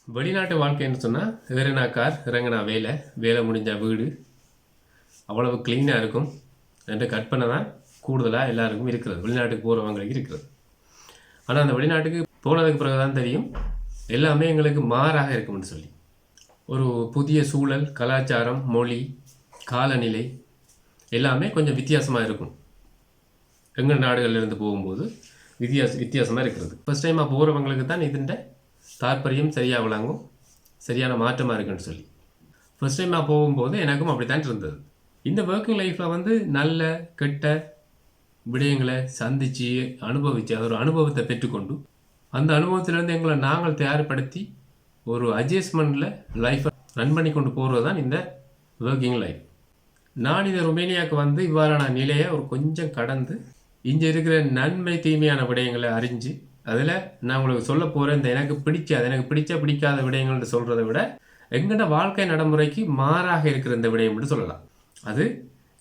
வெளிநாட்டு வாழ்க்கைன்னு சொன்னால் ஏறினா கார் இறங்கினா வேலை வேலை முடிஞ்ச வீடு அவ்வளவு க்ளீனாக இருக்கும் என்ற கற்பனை தான் கூடுதலாக எல்லாருக்கும் இருக்கிறது, வெளிநாட்டுக்கு போகிறவங்களுக்கு இருக்கிறது. ஆனால் அந்த வெளிநாட்டுக்கு போனதுக்கு பிறகு தான் தெரியும் எல்லாமே எங்களுக்கு மாறாக இருக்கும்னு சொல்லி. ஒரு புதிய சூழல், கலாச்சாரம், மொழி, காலநிலை எல்லாமே கொஞ்சம் வித்தியாசமாக இருக்கும். எங்கள் நாடுகளிலிருந்து போகும்போது வித்தியாசமாக இருக்கிறது. ஃபஸ்ட் டைமாக போகிறவங்களுக்கு தான் இதுண்ட தாற்பயம் சரியாக விளங்கும், சரியான மாற்றமாக இருக்குன்னு சொல்லி. ஃபஸ்ட் டைமாக போகும்போது எனக்கும் அப்படி தான் இருந்தது. இந்த ஒர்க்கிங் லைஃப்பில் நல்ல கெட்ட விடயங்களை சந்தித்து அனுபவித்து அது ஒரு அனுபவத்தை பெற்றுக்கொண்டு அந்த அனுபவத்திலேருந்து எங்களை நாங்கள் தயார்படுத்தி ஒரு அட்ஜஸ்ட்மெண்ட்டில் லைஃப்பை ரன் பண்ணி கொண்டு போகிறது தான் இந்த ஒர்க்கிங் லைஃப். நான் இந்த ருமேனியாவுக்கு இவ்வாறான நிலையை ஒரு கொஞ்சம் கடந்து இங்கே இருக்கிற நன்மை தீமையான விடயங்களை அறிஞ்சு அதில் நான் உங்களுக்கு சொல்ல போகிறேன். இந்த எனக்கு பிடிக்காத விடயங்கள்னு சொல்கிறத விட எங்கள்ட வாழ்க்கை நடைமுறைக்கு மாறாக இருக்கிற இந்த விடயம்னு சொல்லலாம். அது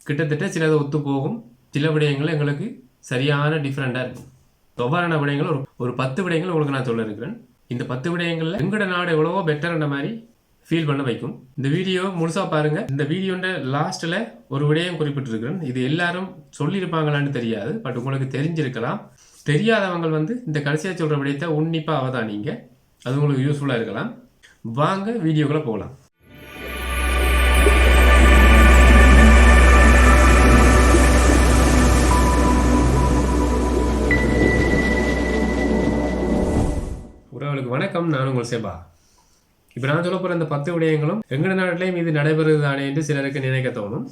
கிட்டத்தட்ட சிலது ஒத்து போகும், சில விடயங்கள் எங்களுக்கு சரியான டிஃப்ரெண்ட்டாக இருக்கும். ஒவ்வாறான விடயங்கள் ஒரு 10 விடயங்கள் உங்களுக்கு நான் சொல்ல இருக்கிறேன். இந்த 10 விடயங்களில் எங்களோட நாடு எவ்வளவோ பெட்டர்ன்ற மாதிரி ஃபீல் பண்ண வைக்கும். இந்த வீடியோ முழுசாக பாருங்கள். இந்த வீடியோட லாஸ்ட்டில் ஒரு விடயம் குறிப்பிட்டிருக்கிறேன். இது எல்லாரும் சொல்லியிருப்பாங்களான்னு தெரியாது, பட் உங்களுக்கு தெரிஞ்சிருக்கலாம். தெரியாதவங்க இந்த கடைசியாக சொல்கிற விடயத்தை உன்னிப்பாக அவதானிங்க, அது உங்களுக்கு யூஸ்ஃபுல்லாக இருக்கலாம். வாங்க வீடியோக்குள்ளே போகலாம். உறவுகளுக்கு வணக்கம், நான் உங்கள் செபா. இப்போ நான் சொல்ல போகிற இந்த 10 விடயங்களும் எங்கள் நாட்டிலையும் இது நடைபெறுது தானே என்று சிலருக்கு நினைக்க தோணும்.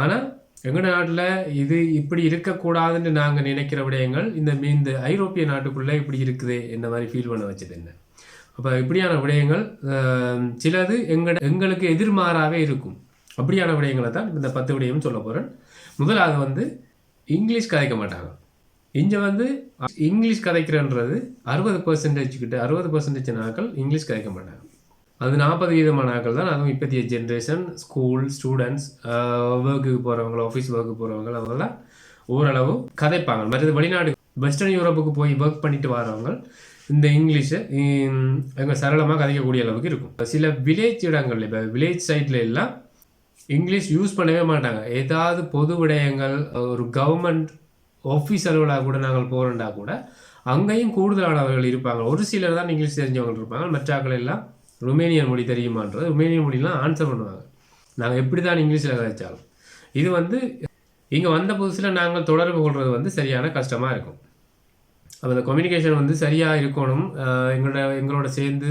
ஆனால் எங்கள் நாட்டில் இது இப்படி இருக்கக்கூடாதுன்னு நாங்கள் நினைக்கிற விடயங்கள் இந்த ஐரோப்பிய நாட்டுக்குள்ளே இப்படி இருக்குது என்ன மாதிரி ஃபீல் பண்ண வச்சது என்ன. அப்போ இப்படியான விடயங்கள் சிலது எங்களுக்கு எதிர்மாறாகவே இருக்கும். அப்படியான விடயங்களை தான் இந்த 10 விடயம் சொல்ல போகிறேன். முதலாவது இங்கிலீஷ் கதைக்க மாட்டாங்க. இங்கே இங்கிலீஷ் கதைக்கிறன்றது 60% நாட்கள் இங்கிலீஷ் கதைக்க மாட்டாங்க. அது 40% ஆட்கள் தான். அதுவும் இப்போதைய ஜென்ரேஷன் ஸ்கூல் ஸ்டூடெண்ட்ஸ், ஒர்க்குக்கு போகிறவங்க, ஆஃபீஸ் ஒர்க்கு போகிறவங்க, அவங்களாம் ஓரளவு கதைப்பாங்க. மற்றது வெளிநாடு வெஸ்டர்ன் யூரோப்புக்கு போய் ஒர்க் பண்ணிட்டு வரவங்க இந்த இங்கிலீஷை எங்கள் சரளமாக கதைக்கக்கூடிய அளவுக்கு இருக்கும். சில வில்லேஜ் இடங்கள், இப்போ வில்லேஜ் சைட்ல எல்லாம் இங்கிலீஷ் யூஸ் பண்ணவே மாட்டாங்க. ஏதாவது பொது விடயங்கள், ஒரு கவர்மெண்ட் ஆஃபீஸ் அலுவலாக கூட நாங்கள் போகிறோண்டா கூட அங்கேயும் கூடுதலானவர்கள் இருப்பாங்க. ஒரு சிலர் தான் இங்கிலீஷ் தெரிஞ்சவங்க இருப்பாங்க. மற்றாக்கள் எல்லாம் ருமேனியன் மொழி தெரியுமான்றது ருமேனியன் மொழிலாம் ஆன்சர் பண்ணுவாங்க. நாங்கள் எப்படி தான் இங்கிலீஷில் கதைச்சாலும் இது இங்கே வந்த புதுசில் நாங்கள் தொடர்பு கொள்வது சரியான கஷ்டமாக இருக்கும். அப்போ அந்த கம்யூனிகேஷன் சரியாக இருக்கணும். எங்களோட சேர்ந்து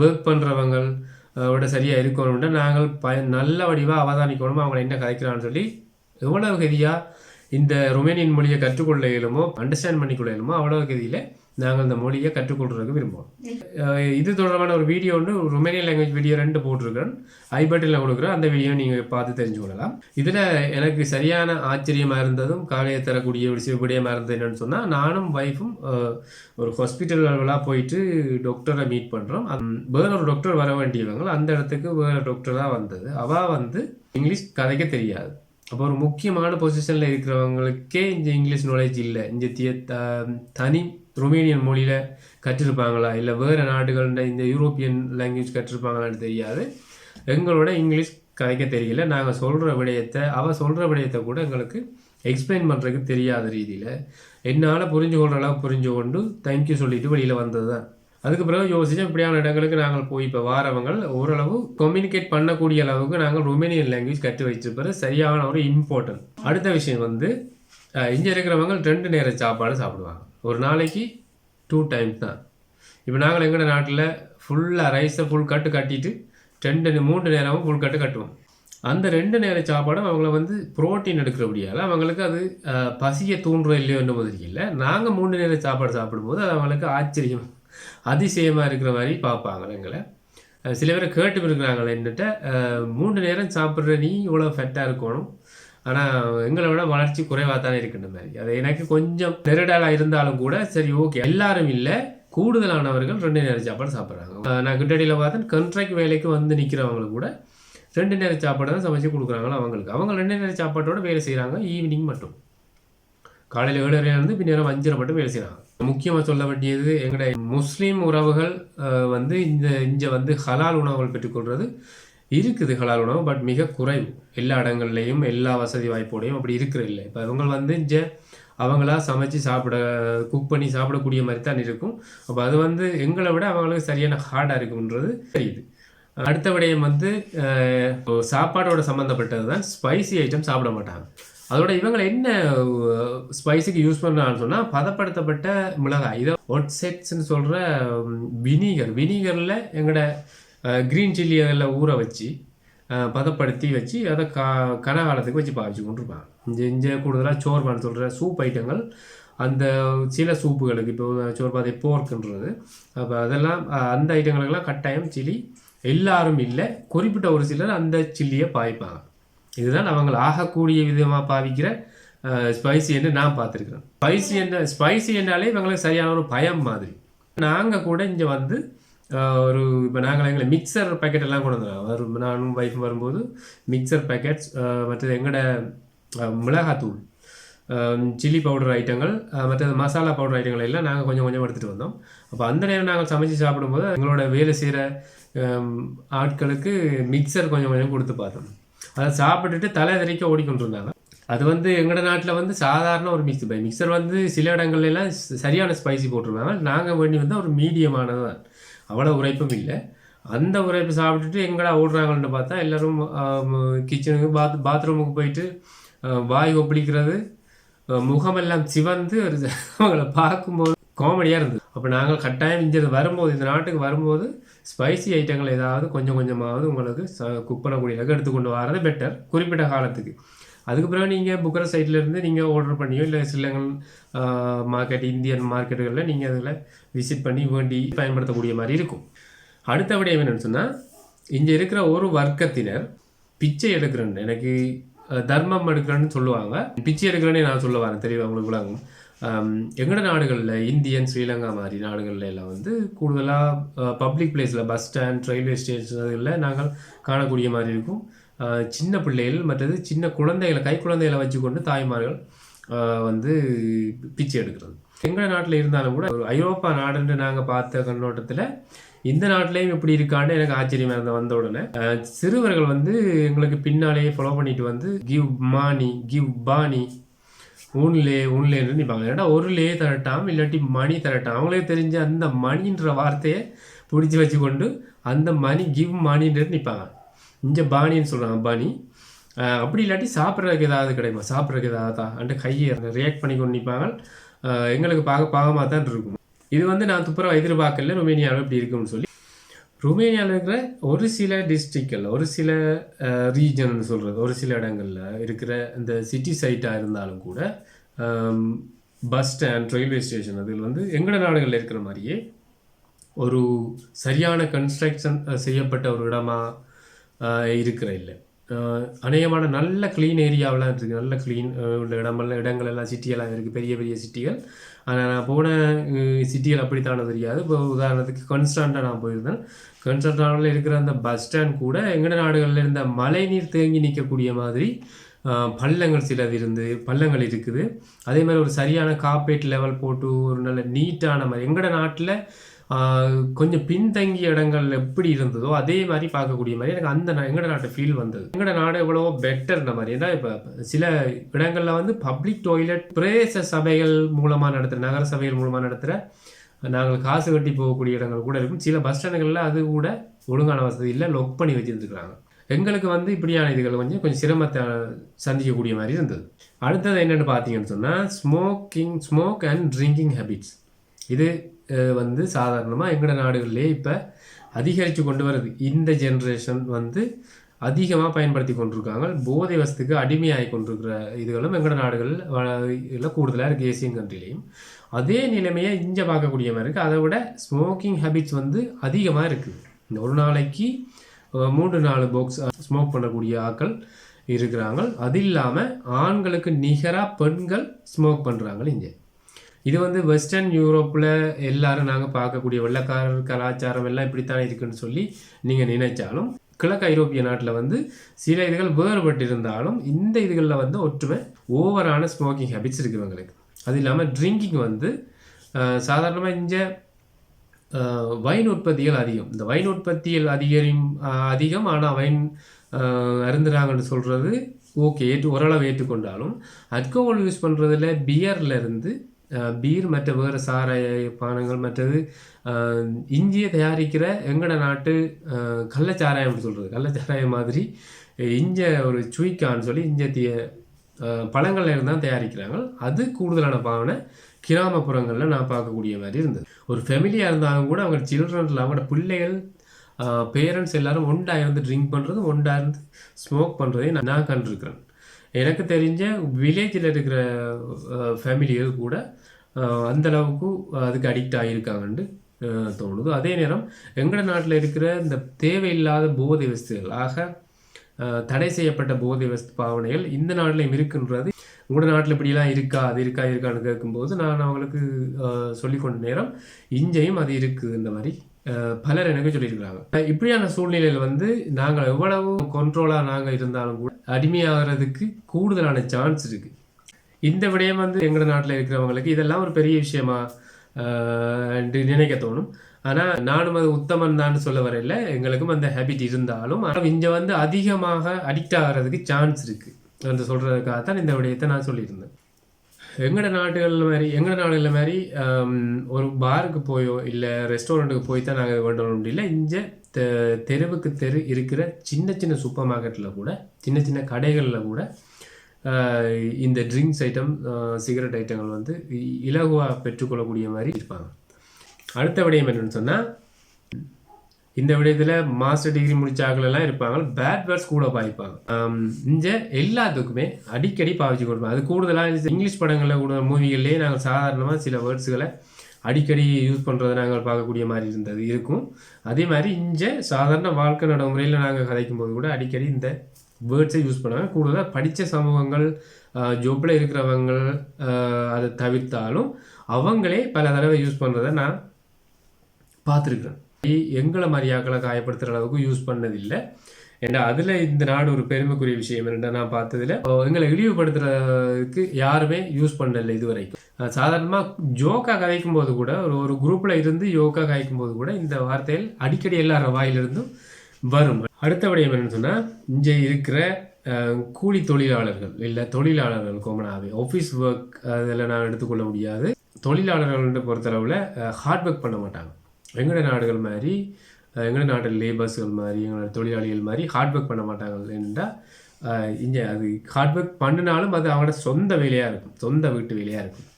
ஒர்க் பண்ணுறவங்களோட சரியாக இருக்கணும்னா நாங்கள் நல்ல வடிவாக அவதானிக்கணும் அவங்களை என்ன கதைக்கிறான்னு சொல்லி. எவ்வளவு கதியாக இந்த ருமேனியன் மொழியை கற்றுக்கொள்ள இயலுமோ, அண்டர்ஸ்டாண்ட் பண்ணிக்கொள்ள இயலுமோ அவ்வளவு கதியில் நாங்கள் இந்த மொழியை கற்றுக்கொள்றதுக்கு விரும்புவோம். இது தொடர்பான ஒரு வீடியோ ருமேனியன் லாங்குவேஜ் வீடியோ 2 போட்டிருக்கிறேன், ஐ பட்டனில் கொடுக்குறேன். அந்த வீடியோ நீங்கள் பார்த்து தெரிஞ்சு கொள்ளலாம். இதில் எனக்கு சரியான ஆச்சரியமாக இருந்ததும் காலையை தரக்கூடிய ஒரு விடயமாக இருந்தது என்னென்னு சொன்னால், நானும் ஒய்ஃபும் ஒரு ஹாஸ்பிட்டல் அளவலாக போயிட்டு டாக்டரை மீட் பண்ணுறோம். வேறொரு டாக்டர் வர வேண்டியவங்க, அந்த இடத்துக்கு வேறு டாக்டராக வந்தது. அவள் இங்கிலீஷ் கதைக்க தெரியாது. அப்போ ஒரு முக்கியமான பொசிஷனில் இருக்கிறவங்களுக்கே இந்த இங்கிலீஷ் நாலேஜ் இல்லை. இந்த தனி ருமேனியன் மொழியில் கற்றிருப்பாங்களா இல்லை வேறு நாடுகள்ன்ற இந்த யூரோப்பியன் லாங்குவேஜ் கற்றிருப்பாங்களான்னு தெரியாது. எங்களோட இங்கிலீஷ் கதைக்க தெரியல. நாங்கள் சொல்கிற விடயத்தை கூட எங்களுக்கு எக்ஸ்பிளைன் பண்ணுறதுக்கு தெரியாத ரீதியில் என்னால் புரிஞ்சு கொள்கிற அளவுக்கு புரிஞ்சு கொண்டு தேங்க்யூ சொல்லிட்டு வெளியில் வந்தது தான். அதுக்கு பிறகு யோசிச்சு இப்படியான இடங்களுக்கு நாங்கள் போய் இப்போ வாரவங்க ஓரளவு கம்யூனிகேட் பண்ணக்கூடிய அளவுக்கு நாங்கள் ருமேனியன் லாங்குவேஜ் கற்று வச்சிருப்பது சரியான ஒரு இம்பார்ட்டன்ட். அடுத்த விஷயம் இங்கே இருக்கிறவங்க 2 நேர சாப்பாடு சாப்பிடுவாங்க. ஒரு நாளைக்கு 2 டைம்ஸ் தான். இப்போ நாங்கள் எங்களோட நாட்டில் ஃபுல்லாக ரைஸை ஃபுல் கட்டு கட்டிட்டு 3 நேரமும் ஃபுல் கட்டு கட்டுவோம். அந்த 2 நேர சாப்பாடும் அவங்கள புரோட்டீன் எடுக்கிறபடியால் அவங்களுக்கு அது பசியை தூண்டுற இல்லையோ என்ன மாதிரி இல்லை. நாங்கள் 3 நேர சாப்பாடு சாப்பிடும்போது அது அவங்களுக்கு அதிசயமாக இருக்கிற மாதிரி பார்ப்பாங்க எங்களை. சில பேரை கேட்டு இருக்கிறாங்களே என்னட்ட 3 நேரம் சாப்பிட்ற நீ இவ்வளோ ஃபெட்டாக இருக்கணும், ஆனால் எங்களை விட வளர்ச்சி குறைவாக தானே இருக்குன்ற மாதிரி. அது எனக்கு கொஞ்சம் நெருடலாக இருந்தாலும் கூட சரி ஓகே, எல்லாரும் இல்லை, கூடுதலானவர்கள் 2 நேர சாப்பாடு சாப்பிட்றாங்க. நான் கிட்டடியில் பார்த்தேன், கண்ட்ராக்ட் வேலைக்கு நிற்கிறவங்களுக்கு கூட 2 நேர சாப்பாடு தான் சமைச்சு கொடுக்குறாங்களோ அவங்களுக்கு. அவங்க 2 நேர சாப்பாட்டோட வேலை செய்கிறாங்க. ஈவினிங் மட்டும் காலையில் 7:30 பின்னேரம் 5:30 மட்டும் வேலை செய்கிறாங்க. முக்கியமாக சொல்ல வேண்டியது எங்களுடைய முஸ்லீம் உறவுகள் வந்து இங்கே வந்து ஹலால் உணவுகள் பெற்றுக்கொள்வது இருக்குது. ஹலால் உணவு பட் மிக குறைவு. எல்லா இடங்கள்லையும் எல்லா வசதி வாய்ப்போடையும் அப்படி இருக்கிற இல்லை. இப்போ இவங்க வந்து இங்கே அவங்களா சமைச்சு குக் பண்ணி சாப்பிடக்கூடிய மாதிரி தான் இருக்கும். அப்போ அது வந்து எங்களை விட அவங்களுக்கு சரியான ஹார்டாக இருக்குன்றது தெரியுது. அடுத்த விடயம் வந்து சாப்பாடோட சம்மந்தப்பட்டது தான். ஸ்பைசி ஐட்டம் சாப்பிட மாட்டாங்க. அதோட இவங்களை என்ன ஸ்பைஸுக்கு யூஸ் பண்ணுறான்னு சொன்னால் பதப்படுத்தப்பட்ட மிளகாய், இதை ஒட்செட்ஸ்ன்னு சொல்கிற வினிகரில் எங்களோட க்ரீன் சில்லி அதில் ஊற வச்சு பதப்படுத்தி வச்சு அதை கனகாலத்துக்கு வச்சு பாவிச்சு கொண்டிருப்பாங்க. இங்கே கூடுதலாக சோர்பான்னு சொல்கிற சூப் ஐட்டங்கள், அந்த சில சூப்புகளுக்கு இப்போ சோர்பாதை போர்க்குன்றது, அப்போ அதெல்லாம் அந்த ஐட்டங்களுக்கெல்லாம் கட்டாயம் சில்லி எல்லாரும் இல்லை, குறிப்பிட்ட ஒரு சிலர் அந்த சில்லியை பாவிப்பாங்க. இதுதான் அவங்க ஆகக்கூடிய விதமாக பாவிக்கிற ஸ்பைசி என்று நான் பார்த்துருக்கிறேன். ஸ்பைசி என்றாலே இவங்களுக்கு சரியான ஒரு பயம் மாதிரி. நாங்கள் கூட இங்கே வந்து இப்போ நாங்கள் எங்களை மிக்சர் பேக்கெட் எல்லாம் கொண்டு வந்துடுவோம். நானும் வைஃபும் வரும்போது மிக்சர் பேக்கெட்ஸ், மற்றது எங்களோட மிளகாத்தூள், சில்லி பவுடர் ஐட்டங்கள், மற்றது மசாலா பவுடர் ஐட்டங்கள் எல்லாம் நாங்கள் கொஞ்சம் கொஞ்சம் எடுத்துகிட்டு வந்தோம். அப்போ அந்த நேரம் நாங்கள் சமைச்சு சாப்பிடும்போது எங்களோட வேலை செய்கிற ஆட்களுக்கு மிக்சர் கொஞ்சம் கொஞ்சம் கொடுத்து பார்த்தோம். அதை சாப்பிட்டுட்டு தலை தெறிக்க ஓடிக்கொண்டு இருந்தாங்க. அது வந்து எங்களோட நாட்டில் வந்து சாதாரண ஒரு மிக்சர் வந்து சில இடங்கள்லாம் சரியான ஸ்பைசி போட்டிருந்தாங்க. நாங்கள் வேண்டி வந்து ஒரு மீடியமானது தான், அவ்வளோ உரைப்பும் இல்லை. அந்த உரைப்பு சாப்பிட்டுட்டு எங்கடா ஓடுறாங்கன்னு பார்த்தா எல்லோரும் கிச்சனுக்கு பாத்ரூமுக்கு போயிட்டு வாய் ஒப்பளிக்கிறது, முகமெல்லாம் சிவந்து அவங்கள பார்க்கும்போது காமெடியாக இருந்தது. அப்போ நாங்கள் கட்டாயம் இங்கே வரும்போது, இந்த நாட்டுக்கு வரும்போது ஸ்பைசி ஐட்டங்கள் ஏதாவது கொஞ்சம் கொஞ்சமாவது உங்களுக்கு குக் பண்ணக்கூடியதாக எடுத்துக்கொண்டு வரது பெட்டர் குறிப்பிட்ட காலத்துக்கு. அதுக்கு பிறகு நீங்கள் புக்கர சைட்லேருந்து நீங்கள் ஆர்டர் பண்ணியோ இல்லை ஸ்ரீலங்கன் மார்க்கெட், இந்தியன் மார்க்கெட்டுகளில் நீங்கள் அதில் விசிட் பண்ணி வேண்டி பயன்படுத்தக்கூடிய மாதிரி இருக்கும். அடுத்த விடயம் என்னென்னு சொன்னால், இங்கே இருக்கிற ஒரு வர்க்கத்தினர் பிச்சை எடுக்கிறேன்னு, எனக்கு தர்மம் எடுக்கிறேன்னு சொல்லுவாங்க. பிச்சை எடுக்கிறேன்னு நான் சொல்ல வரேன், தெளிவாக உங்களுக்கு விளங்கும். எங்களோட நாடுகளில், இந்தியன் ஸ்ரீலங்கா மாதிரி நாடுகளில் எல்லாம் வந்து கூடுதலாக பப்ளிக் பிளேஸில், பஸ் ஸ்டாண்ட், ரயில்வே ஸ்டேஷன்களில் நாங்கள் காணக்கூடிய மாதிரி இருக்கும். சின்ன பிள்ளைகள் மற்றது சின்ன குழந்தைகளை, கை குழந்தைகளை வச்சு கொண்டு தாய்மார்கள் வந்து பிச்சை எடுக்கிறது. எங்கள் நாட்டில் இருந்தாலும் கூட ஒரு ஐரோப்பா நாடுன்னு நாங்கள் பார்த்த கண்ணோட்டத்தில் இந்த நாட்டிலையும் எப்படி இருக்கான்னு எனக்கு ஆச்சரியமாக இருந்த வந்த உடனே சிறுவர்கள் வந்து எங்களுக்கு பின்னாலேயே ஃபாலோ பண்ணிட்டு வந்து கிவ் மானி, கிவ் பானி, ஊன்லேன்னு நிற்பாங்க. ஏன்னா ஒரு லே தரட்டாம், இல்லாட்டி மணி தரட்டாம். அவங்களே தெரிஞ்ச அந்த மணின்ற வார்த்தையை பிடிச்சி வச்சு கொண்டு அந்த மணி கிவ் மணின்றது நிற்பாங்க. இங்கே பாணின்னு சொல்கிறாங்க, பாணி. அப்படி இல்லாட்டி சாப்பிட்றதுக்கு ஏதாவது கிடைக்குமா, சாப்பிட்றதுக்கு ஏதாவது அந்த கையை ரியாக்ட் பண்ணி கொண்டு நிற்பாங்க. எங்களுக்கு பார்க்க பாகமாக தான் இருக்கும். இது வந்து நான் துப்புரவா எதிர்பார்க்கல ருமேனியாவில் இப்படி இருக்குன்னு சொல்லி. ருமேனியாவில் இருக்கிற ஒரு சில டிஸ்ட்ரிக்டில், ஒரு சில ரீஜன் சொல்கிறது, ஒரு சில இடங்களில் இருக்கிற இந்த சிட்டி சைட்டாக இருந்தாலும் கூட பஸ் ஸ்டாண்ட், ரயில்வே ஸ்டேஷன் அதில் வந்து எங்களோட நாடுகளில் இருக்கிற மாதிரியே ஒரு சரியான கன்ஸ்ட்ரக்ஷன் செய்யப்பட்ட ஒரு இடமாக இருக்கிற இல்லை. அநேகமான நல்ல க்ளீன் ஏரியாவெலாம் இருக்குது, நல்ல க்ளீன் உள்ள இடங்கள் எல்லாம் சிட்டியெல்லாம் இருக்குது, பெரிய பெரிய சிட்டிகள். ஆனால் நான் போன சிட்டிகள் அப்படித்தானே தெரியாது. இப்போ உதாரணத்துக்கு கான்ஸ்டன்டா நான் போயிருந்தேன். கான்ஸ்டன்டாவில் இருக்கிற அந்த பஸ் ஸ்டாண்ட் கூட எங்கட நாடுகளில் இருந்த மழை நீர் தேங்கி நிற்கக்கூடிய மாதிரி பள்ளங்கள் பள்ளங்கள் இருக்குது. அதே மாதிரி ஒரு சரியான கார்பெட் லெவல் போட்டு ஒரு நல்ல நீட்டான மாதிரி எங்கட நாட்டில் கொஞ்சம் பின்தங்கிய இடங்கள் எப்படி இருந்ததோ அதே மாதிரி பார்க்கக்கூடிய மாதிரி எனக்கு அந்த எங்கட நாட்டை ஃபீல் வந்தது. எங்கட நாடு எவ்வளவோ பெட்டர்ன்ற மாதிரி. ஏன்னா இப்போ சில இடங்களில் வந்து பப்ளிக் டாய்லெட் பிரதேச சபைகள் மூலமாக நடத்துகிற, நகர சபைகள் மூலமாக நடத்துகிற, நாங்கள் காசு கட்டி போகக்கூடிய இடங்கள் கூட இருக்கும். சில பஸ் ஸ்டாண்டுகளில் அது கூட ஒழுங்கான வசதி இல்லை, லொக் பண்ணி வச்சுருந்துருக்குறாங்க. எங்களுக்கு வந்து இப்படியான இதுகள் கொஞ்சம் சிரமத்தை சந்திக்கக்கூடிய மாதிரி இருந்தது. அடுத்தது என்னென்னு பார்த்தீங்கன்னு சொன்னால் ஸ்மோக் அண்ட் ட்ரிங்கிங் ஹேபிட்ஸ். இது வந்து சாதாரணமாக எங்களோட நாடுகளிலே இப்போ அதிகரித்து கொண்டு வருது. இந்த ஜென்ரேஷன் வந்து அதிகமாக பயன்படுத்தி கொண்டிருக்காங்க. போதை வசத்துக்கு அடிமையாகி கொண்டிருக்கிற இதுகளும் எங்களோட நாடுகளில் கூடுதலாக இருக்குது, ஏசியன் கண்ட்ரிலையும். அதே நிலைமையை இங்கே பார்க்கக்கூடிய மாதிரி இருக்குது. அதை விட ஸ்மோக்கிங் ஹேபிட்ஸ் வந்து அதிகமாக இருக்குது. ஒரு நாளைக்கு 3-4 பாக்ஸ் ஸ்மோக் பண்ணக்கூடிய ஆட்கள் இருக்கிறாங்க. அது இல்லாமல் ஆண்களுக்கு நிகராக பெண்கள் ஸ்மோக் பண்ணுறாங்க இங்கே. இது வந்து வெஸ்டர்ன் யூரோப்பில் எல்லாரும் நாங்கள் பார்க்கக்கூடிய வெள்ளைக்காரர் கலாச்சாரம் எல்லாம் இப்படித்தான் இருக்குன்னு சொல்லி நீங்கள் நினைச்சாலும், கிழக்கு ஐரோப்பிய நாட்டில் வந்து சில இதுகள் வேறுபட்டு இருந்தாலும் இந்த இதுகளில் வந்து ஒற்றுமை ஓவரான ஸ்மோக்கிங் ஹேபிட்ஸ் இருக்குவங்களுக்கு. அது இல்லாமல் ட்ரிங்கிங் வந்து சாதாரணமாக இங்கே வைன் உற்பத்திகள் அதிகம். இந்த வைன் உற்பத்திகள் அதிகம். ஆனால் வைன் அருந்துறாங்கன்னு சொல்கிறது ஓகே, ஓரளவு ஏற்றுக்கொண்டாலும் அல்கோஹால் யூஸ் பண்ணுறதுல பியர்லேருந்து பீர் மற்ற வேறு சாராய பானங்கள் மற்றது இஞ்சியை தயாரிக்கிற எங்கட நாட்டு கள்ளச்சாராயம் அப்படி சொல்கிறது, கள்ளச்சாராயம் மாதிரி இஞ்ச ஒரு சுய்க்கான்னு சொல்லி இஞ்சத்திய பழங்கள்ல இருந்து தான் தயாரிக்கிறாங்க. அது கூடுதலான பாவனை கிராமப்புறங்களில் நான் பார்க்கக்கூடிய மாதிரி இருந்தது. ஒரு ஃபேமிலியாக இருந்தாலும் கூட அவங்க சில்ட்ரன்ஸில் அவங்களோட பிள்ளைகள் பேரண்ட்ஸ் எல்லாரும் ஒன்றா இருந்து ட்ரிங்க் பண்ணுறது, ஒன்றா இருந்து ஸ்மோக் பண்ணுறதையும் நான் கண்டிருக்கிறேன். எனக்கு தெரிஞ்ச வில்லேஜில் இருக்கிற ஃபேமிலிகள் கூட அந்தளவுக்கு அதுக்கு அடிக்ட் ஆகியிருக்காங்கன்னு தோணுது. அதே நேரம் எங்களோட நாட்டில் இருக்கிற இந்த தேவையில்லாத போதை வஸ்துகள், ஆக தடை செய்யப்பட்ட போதை வஸ்து பாவனைகள் இந்த நாட்டிலையும் இருக்குன்றது. உங்களோட நாட்டில் இப்படிலாம் இருக்கா, அது இருக்கான்னு கேட்கும்போது நான் அவங்களுக்கு சொல்லிக்கொண்ட நேரம் இஞ்சையும் அது இருக்குது இந்த மாதிரி பலர் எனக்கு சொல்லியிருக்கிறாங்க. இப்படியான சூழ்நிலையில் நாங்கள் எவ்வளவு கண்ட்ரோலாக நாங்கள் இருந்தாலும் கூட அடிமையாகிறதுக்கு கூடுதலான சான்ஸ் இருக்குது. இந்த விடயம் எங்களோட நாட்டில் இருக்கிறவங்களுக்கு இதெல்லாம் ஒரு பெரிய விஷயமா நினைக்க தோணும். ஆனால் நானும் அது உத்தமன் தான் சொல்ல வரையில் எங்களுக்கும் அந்த ஹேபிட் இருந்தாலும் இங்கே அதிகமாக அடிக்ட் ஆகிறதுக்கு சான்ஸ் இருக்குது என்று சொல்கிறதுக்காக தான் இந்த விடயத்தை நான் சொல்லியிருந்தேன். எங்களோட நாடுகளில் மாதிரி ஒரு பாருக்கு போயோ இல்லை ரெஸ்டாரண்ட்டுக்கு போய் தான் நாங்கள் வேண்டணும் முடியல. இங்கே தெருவுக்கு தெரு இருக்கிற சின்ன சின்ன சூப்பர் மார்க்கெட்டில் கூட, சின்ன சின்ன கடைகளில் கூட இந்த ட்ரிங்க்ஸ் ஐட்டம், சிகரெட் ஐட்டங்கள் இலகுவாக பெற்றுக்கொள்ளக்கூடிய மாதிரி இருப்பாங்க. அடுத்த விடயம் என்னென்னு சொன்னால், இந்த விடயத்தில் மாஸ்டர் டிகிரி முடிச்சாக்களெல்லாம் இருப்பாங்க, பேட் வேர்ட்ஸ் கூட பாய்ப்பாங்க. இங்கே எல்லாத்துக்குமே அடிக்கடி பாவிச்சு கொடுப்பாங்க. அது கூடுதலாக இங்கிலீஷ் படங்களில் கூட மூவிகள்லேயே நாங்கள் சாதாரணமாக சில வேர்ட்ஸுகளை அடிக்கடி யூஸ் பண்ணுறதை நாங்கள் பார்க்கக்கூடிய மாதிரி இருக்கும். அதே மாதிரி இங்கே சாதாரண வாழ்க்கை நடைமுறையில் நாங்கள் கதைக்கும் போது கூட அடிக்கடி இந்த வேர்ட்ஸை யூஸ் பண்ணுவாங்க. கூடுதலாக படித்த சமூகங்கள், ஜொப்பில் இருக்கிறவங்க அதை தவிர்த்தாலும் அவங்களே பல தடவை யூஸ் பண்ணுறதை நான் பார்த்துருக்குறேன். எங்களை மாதிரியாக்களை காயப்படுத்துகிற அளவுக்கு யூஸ் பண்ணதில்லை. ஏன்னா அதில் இந்த நாடு ஒரு பெருமைக்குரிய விஷயம் என்னென்னா, நான் பார்த்ததில் எங்களை இழிவுபடுத்துறதுக்கு யாருமே யூஸ் பண்ணலை இது வரைக்கும். சாதாரணமாக ஜோக்கா கதைக்கும் போது கூட, ஒரு குரூப்பில் இருந்து யோகா கதைக்கும் போது கூட இந்த வார்த்தைகள் அடிக்கடி எல்லார வாயிலிருந்தும் வரும். அடுத்த விடயம் என்னென்னு சொன்னால், இங்கே இருக்கிற கூலி தொழிலாளர்கள் இல்லை தொழிலாளர்கள் கோமனாகவே ஆஃபீஸ் ஒர்க் அதெல்லாம் நான் எடுத்துக்கொள்ள முடியாது. தொழிலாளர்கள்ன்ற பொறுத்தளவில் ஹார்ட் ஒர்க் பண்ண மாட்டாங்க. எங்களோட நாடுகள் மாதிரி, எங்களோட நாட்டில் லேபர்ஸ்கள் மாதிரி, எங்களோட தொழிலாளிகள் மாதிரி ஹார்ட் ஒர்க் பண்ண மாட்டாங்க. என்றால் இங்கே அது ஹார்ட் ஒர்க் பண்ணினாலும் அது அவங்களோட சொந்த வேலையாக இருக்கும், சொந்த வீட்டு வேலையாக இருக்கும்.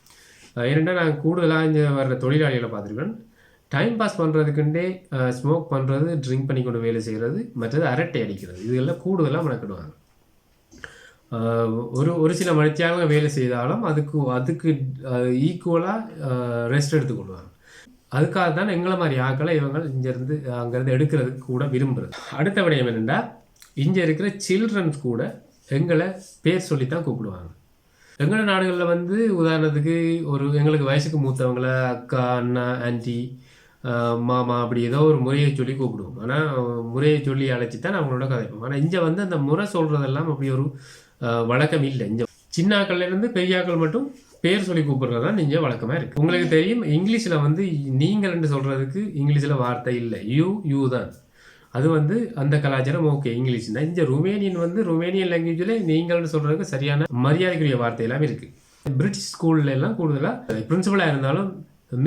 ஏனென்றால் நான் கூடுதலாக இங்கே வர்ற தொழிலாளிகளை பார்த்துருக்கேன். டைம் பாஸ் பண்ணுறதுக்குண்டே ஸ்மோக் பண்ணுறது, ட்ரிங்க் பண்ணி கொண்டு வேலை செய்கிறது, மற்றது அரட்டை அடிக்கிறது, இதெல்லாம் கூடுதலாக மெனக்கிடுவாங்க. ஒரு சில மணித்தியாலும் வேலை செய்தாலும் அதுக்கு ஈக்குவலாக ரெஸ்ட் எடுத்துக்கொள்வாங்க. அதுக்காக தான் எங்களை மாதிரி ஆக்களை இவங்க இங்கேருந்து அங்கேருந்து எடுக்கிறதுக்கு கூட விரும்புகிறது. அடுத்த விடயம் என்னென்னா, இங்கே இருக்கிற சில்ட்ரன்ஸ் கூட எங்களை பேர் சொல்லித்தான் கூப்பிடுவாங்க. எங்களோட நாடுகளில் உதாரணத்துக்கு எங்களுக்கு வயசுக்கு மூத்தவங்களை அக்கா, அண்ணா, ஆன்டி, மாமா அப்படி ஏதோ ஒரு முறையை சொல்லி கூப்பிடுவோம். ஆனால் முறையை சொல்லி அழைச்சி தான் அவங்களோட கதைப்போம். ஆனால் இங்கே அந்த முறை சொல்கிறதெல்லாம் அப்படி ஒரு வழக்கம் இல்லை. இங்கே சின்னாக்கள்லேருந்து பெரியாக்கள் மட்டும் பேர் சொல்லி கூப்பிட்றது தான் இங்கே வழக்கமாக இருக்குது. உங்களுக்கு தெரியும், இங்கிலீஷில் நீங்கள்னு சொல்கிறதுக்கு இங்கிலீஷில் வார்த்தை இல்லை, யூ தான். அது அந்த கலாச்சாரம் ஓகே, இங்கிலீஷ் தான். இந்த ருமேனியன் லாங்குவேஜில் நீங்கள்னு சொல்கிறதுக்கு சரியான மரியாதைக்குரிய வார்த்தையெல்லாம் இருக்குது. பிரிட்டிஷ் ஸ்கூல்ல எல்லாம் கூடுதலாக பிரின்சிபலாக இருந்தாலும்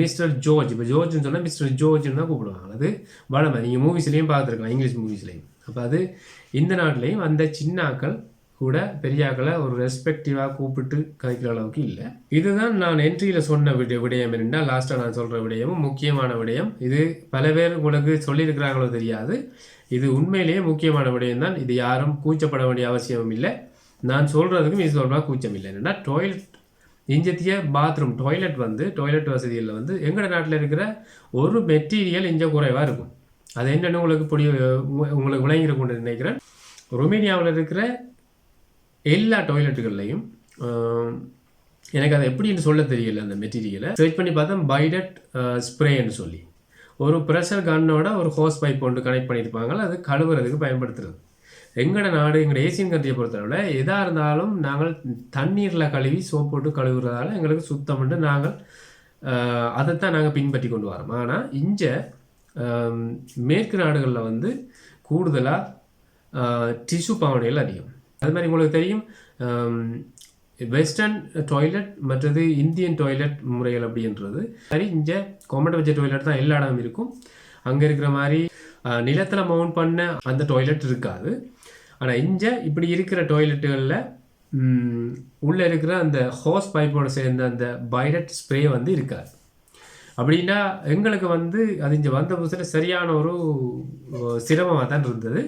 மிஸ்டர் ஜோர்ஜ், இப்போ ஜோர்ஜ்னு சொன்னால் மிஸ்டர் ஜோர்ஜ்னு தான் கூப்பிடுவாங்க. அது வளமை, நீங்கள் மூவிஸ்லேயும் பார்த்துருக்கலாம், இங்கிலீஷ் மூவிஸ்லேயும். அப்போ அது இந்த நாட்டிலையும் அந்த சின்னாக்கள் கூட பெரியாக்களை ஒரு ரெஸ்பெக்டிவாக கூப்பிட்டு கதைக்கிற அளவுக்கு இல்லை. இதுதான் நான் என்ட்ரியில் சொன்ன விடயம் என்னென்னா, லாஸ்ட்டாக நான் சொல்கிற விடயமும் முக்கியமான விடயம். இது பல பேர் உங்களுக்கு சொல்லியிருக்கிறாங்களோ தெரியாது, இது உண்மையிலேயே முக்கியமான விடயம் தான். இது யாரும் கூச்சப்பட வேண்டிய அவசியமும் இல்லை. நான் சொல்கிறதுக்கும் இது சொல்கிறா கூச்சம் இல்லை. என்னென்னா, இஞ்சத்திய பாத்ரூம் டாய்லெட் வசதியில் எங்களோட நாட்டில் இருக்கிற ஒரு மெட்டீரியல் இங்கே குறைவாக இருக்கும். அது என்னென்னு உங்களுக்கு விளங்கிருக்கும்னு நினைக்கிறேன். ரொமேனியாவில் இருக்கிற எல்லா டாய்லெட்டுகள்லையும் எனக்கு அதை எப்படின்னு சொல்ல தெரியல. அந்த மெட்டீரியலை சர்ச் பண்ணி பார்த்தா பைடட் ஸ்ப்ரேன்னு சொல்லி ஒரு ப்ரெஷர் கன்னோட ஒரு ஹோஸ் பைப் ஒன்று கனெக்ட் பண்ணியிருப்பாங்க. அது கழுவுறதுக்கு பயன்படுத்துறது. எங்களோட நாடு, எங்களோட ஏசியன் கண்ட்ரியை பொறுத்தவரை எதாக இருந்தாலும் நாங்கள் தண்ணீரில் கழுவி சோப் போட்டு கழுவுறதால எங்களுக்கு சுத்தம் நாங்கள் அதைத்தான் நாங்கள் பின்பற்றி கொண்டு வரோம். ஆனால் இங்கே மேற்கு நாடுகளில் வந்து கூடுதலாக டிஷ்யூ பாவனைகள் அதிகம். அது மாதிரி உங்களுக்கு தெரியும், வெஸ்டர்ன் டாய்லெட் மற்றது இந்தியன் டாய்லெட் முறைகள் அப்படின்றது சரி. இங்கே கொமெண்ட் வச்ச டாய்லெட் தான் எல்லா இடமும் இருக்கும். அங்கே இருக்கிற மாதிரி நிலத்தில் மவுண்ட் பண்ண அந்த டாய்லெட் இருக்காது. ஆனால் இங்கே இப்படி இருக்கிற டாய்லெட்டுகளில் உள்ளே இருக்கிற அந்த ஹோஸ் பைப்போடு சேர்ந்த அந்த பைலட் ஸ்ப்ரே வந்து இருக்காது. அப்படின்னா எங்களுக்கு வந்து அது இங்கே வந்த புதுசில் சரியான ஒரு சிரமமாக தான் இருந்தது.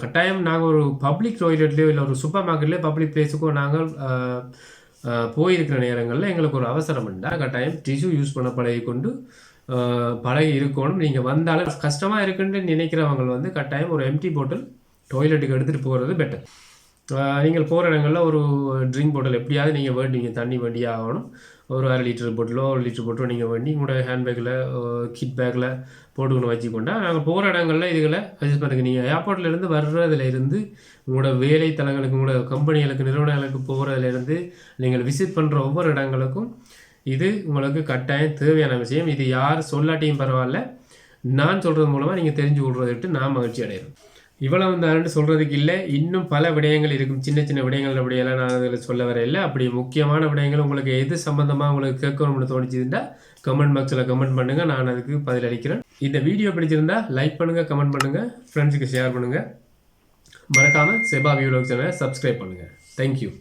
கட்டாயம் நாங்கள் ஒரு பப்ளிக் டாய்லெட்லேயோ இல்லை ஒரு சூப்பர் மார்க்கெட்லேயோ பப்ளிக் பிளேஸுக்கோ நாங்கள் போயிருக்கிற நேரங்களில் எங்களுக்கு ஒரு அவசரம் உண்டால் கட்டாயம் டிஷ்யூ யூஸ் பண்ண பழகி கொண்டு பழகி இருக்கணும். நீங்கள் வந்தாலும் கஷ்டமாக இருக்குன்னு நினைக்கிறவங்க வந்து கட்டாயம் ஒரு எம்டி பாட்டில் டாய்லெட்டுக்கு எடுத்துகிட்டு போகிறது பெட்டர். நீங்கள் போகிற இடங்களில் ஒரு ட்ரிங்க் பாட்டில் எப்படியாவது நீங்கள் வேண்டிங்க, தண்ணி வேண்டியே ஆகணும். ஒரு 1/2 லிட்டர் பாட்டிலோ 1 லிட்டர் பாட்டிலோ நீங்கள் வேண்டி உங்களோட ஹேண்ட்பேக்கில் கிட் பேக்கில் போட்டுக்கணும் வச்சுக்கொண்டா. நாங்கள் போகிற இடங்களில் இதுகளை அட்ஜஸ்ட் பண்ணுங்க. நீங்கள் ஏர்போர்ட்லேருந்து வர்றதுலேருந்து உங்களோட வேலை தலங்களுக்கு, உங்களோட கம்பெனிகளுக்கு, நிறுவனங்களுக்கு போகிறதுலேருந்து நீங்கள் விசிட் பண்ணுற ஒவ்வொரு இடங்களுக்கும் இது உங்களுக்கு கட்டாயம் தேவையான விஷயம். இது யார் சொல்லாட்டியும் பரவாயில்ல, நான் சொல்கிறது மூலமாக நீங்கள் தெரிஞ்சு கொள்றதுட்டு நான் மகிழ்ச்சி அடைகிறேன். இவ்வளவு தான்ட்டு சொல்கிறதுக்கு இல்லை, இன்னும் பல விடயங்கள் இருக்கும். சின்ன சின்ன விடயங்கள் அப்படியெல்லாம் நான் அதில் சொல்ல வரையில்லை. அப்படி முக்கியமான விடயங்கள் உங்களுக்கு எது சம்மந்தமாக உங்களுக்கு கேட்கணும்னு தோணிச்சுருந்தா கமெண்ட் பாக்ஸில் கமெண்ட் பண்ணுங்கள், நான் அதுக்கு பதிலளிக்கிறேன். இந்த வீடியோ பிடிச்சிருந்தா லைக் பண்ணுங்கள், கமெண்ட் பண்ணுங்கள், ஃப்ரெண்ட்ஸுக்கு ஷேர் பண்ணுங்கள். மறக்காமல் செபா வியூலாக் சேனலை சப்ஸ்கிரைப் பண்ணுங்கள். தேங்க்யூ.